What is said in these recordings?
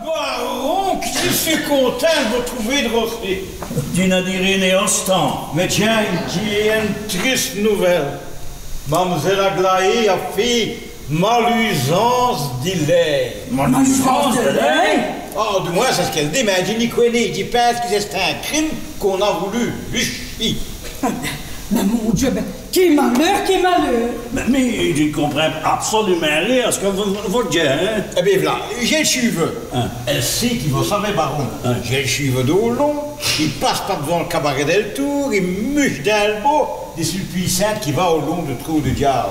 baron, que je suis content de vous trouver de Rosset. Tu n'as dit rien instant. Mais tiens, j'ai une triste nouvelle. Mademoiselle Aglaé a fait malusance d'Ilay. Malusance de lait? Oh, du moins, c'est ce qu'elle dit, mais elle dit ni connaît, dit pense que c'est un crime qu'on a voulu justifier. Mais mon Dieu, ben, quel malheur! Mais je ne comprends absolument rien à ce que vous dites, hein? Eh bien, voilà, j'ai le cheveu. Elle sait qu'il va s'en aller, baron. J'ai le cheveu d'eau long, il passe par devant le cabaret del Tour, il mûche dans le beau des sulpicettes qui va au long du trou de diable.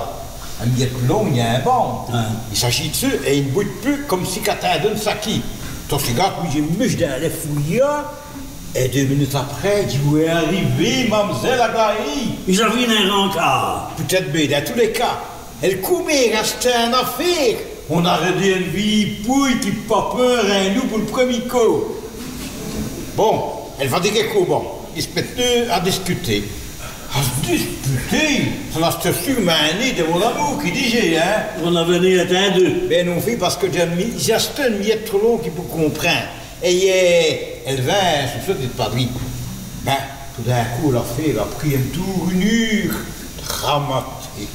Un miette long, il y a un banc. Il s'agit dessus et il ne bouge plus comme si Catin donne sa qui. Ton cigare, puis j'ai mûche dans les fouillas. Et 2 minutes après, tu es arrivé, mademoiselle Aglaé. Ils avaient un rencard. Peut-être bien, dans tous les cas. Elle coumait, restait une affaire. On aurait dit une vie pouille qui pas peur à un loup pour le premier coup. Bon, elle va dire quelque chose, bon. Ils se mettent deux à discuter. À se disputer? Ça va se sûrement nez de mon amour qui disait, hein? On a venu être un deux. Ben non, fille, parce que j'ai une miette trop long qui vous comprend. Et elle vint sur ce de padri. Ben, tout d'un coup, l'affaire a pris un tournure dramatique.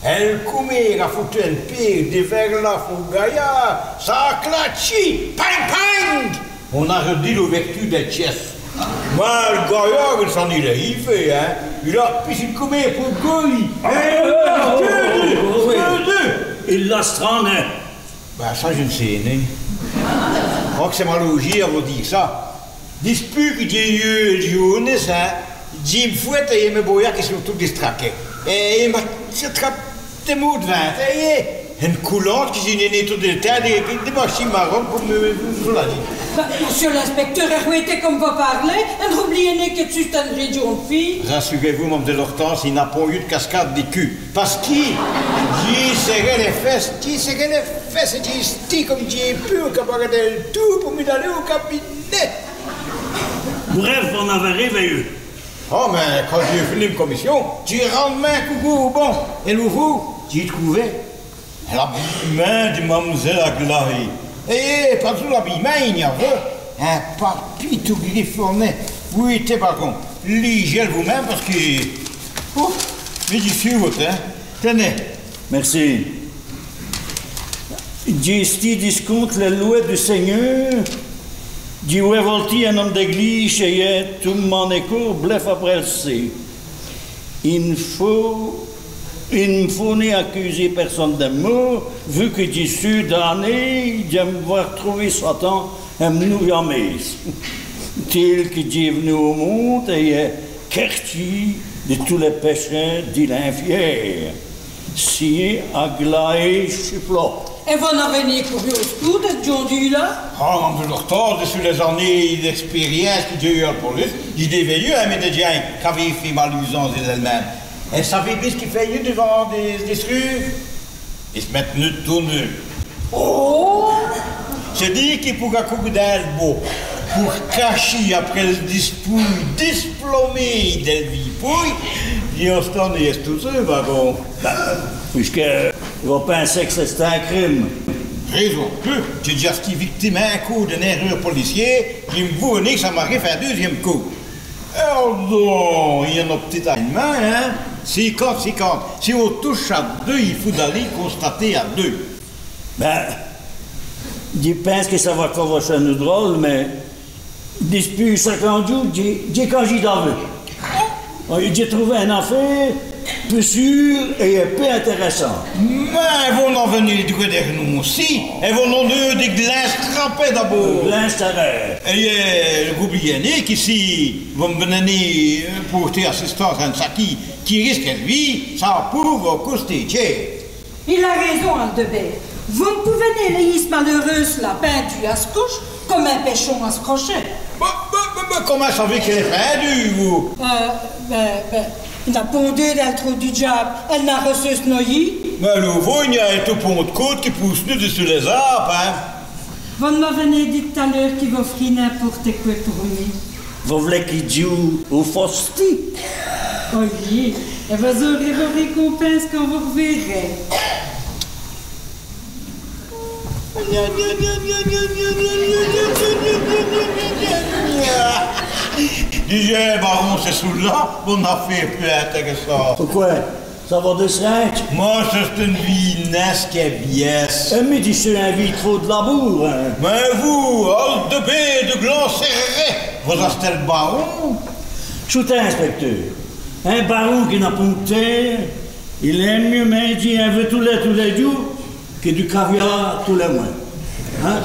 Elle coumait, a foutu un pied des vers là, faux gaillard, ça a clatché, ping ping! On a redit l'ouverture des chaises. Moi, le gaillard, il s'en est fait, hein. Il a pissé de combien pour le goy. Il l'a strandé. Ben, ça, je ne sais, né. Je crois que c'est ma logique à vous dire ça. Dispute que j'ai eu le journée, ça. J'ai me fouette et mes boyards qui sont tous distraqués. Et il m'a attrapé des mots de vin. Une coulante qui s'est née tout le temps, des machines marron, comme je l'ai dit. Monsieur l'inspecteur, elle était comme vous parlez, elle n'oubliez que tu es une région de fille. Rassurez-vous, Mme de l'Hortense, il n'a pas eu de cascade des culs. Parce qu'il serrait les fesses, et j'ai sti comme j'ai pu au cabaret del Tour pour m'aller au cabinet. Bref, on avait réveillé. Oh, mais quand j'ai fini une commission, j'ai rendu un coucou au bon. Et vous, j'ai trouvé la main de Mademoiselle Aglaé. Et pas tout l'habillement, il y avait un papier tout griffonné. Oui, t'es par contre. Lisez vous-même parce que. Oh, mais j'y suis, votre, hein. Tenez. Merci. J'ai discompte la loi du Seigneur. J'ai volti un homme d'église chez tout mon écho, blef après le C. Il ne faut ni accuser personne de mot, vu que j'ai su d'année, de me voir trouver Satan et me nous yammer. Tel que j'ai venu au monde et est quartier de tous les péchés de l'infier. Si Aglaé Chuplot. Et vous en venez courir au secours de ce John-là? Oh, Mme de l'Hortense, sur les années d'expérience que j'ai eu à la police, j'ai déveillé un médecin qui avait fait malusance d'elle-même. Elle savait bien ce qu'il fait devant des rues. Ils se mettent nu tout nu. Oh! Je dis qu'il pourra couper d'elbeau pour cacher après le dispouille diplômé d'Elvipouille. Et on se tourne tout ça, wagon. Puisque vous pensez que c'est un crime. Raison peu. J'ai déjà été victime un coup d'un erreur policier. Il me voulait que ça m'arrive un deuxième coup. Alors donc, il y en a petit allemand, hein? 50. Si on touche à 2, il faut d'aller constater à 2. Ben, je pense que ça va commencer nous drôle, mais depuis 50 jours, j'ai quand j'y d'aveu. J'ai trouvé une affaire peu sûre et peu intéressante. Mais elles vont en venir du côté de nous aussi. Elles vont en donner des glaces trempées d'abord. Glace terrestre. Et le groupe Yannick ici va me donner porter assistance à un saki qui risque lui, ça pour coûter cher. Il a raison, Aldebert. Vous ne pouvez n'élayer ce malheureuse la peinture à se couche comme un pêchon à se crochet. Comment savez qu'elle est perdue, vous? Il n'a pondé dans le trou du diable. Elle n'a reçu ce noyer. Mais le vous, il y a un tout pont de côte qui pousse nous dessus les arbres, hein? Vous m'avez dit tout à l'heure qu'il va offrir n'importe quoi pour lui. Vous voulez qu'il joue au Fosti? Oui, et vous aurez vos récompenses quand vous reverrez. Disais, baron, c'est sous-là, mon affaire plus intéressante. Pourquoi? Ça va de seringue? Moi, c'est une vie naisse qui est biesse. Mais tu sais un vie trop de labour, hein? Mais vous, hors de baie, de gland serré, vous achetez le baron? Choutin, inspecteur. Un baron qui n'a pas de terre, il aime mieux manger un vœu tous les jours que du caviar tous les mois. Hein?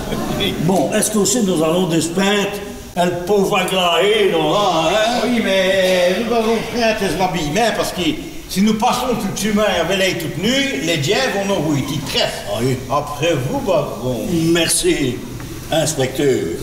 Bon, est-ce qu'aussi nous allons disparaître un pauvre aglaé, là, hein? Oui, mais nous avons pris l'habillement parce que si nous passons toute humain avec l'œil toute nue, les diables vont nous rouiller tresse. Oui. Après vous, baron. Merci, inspecteur.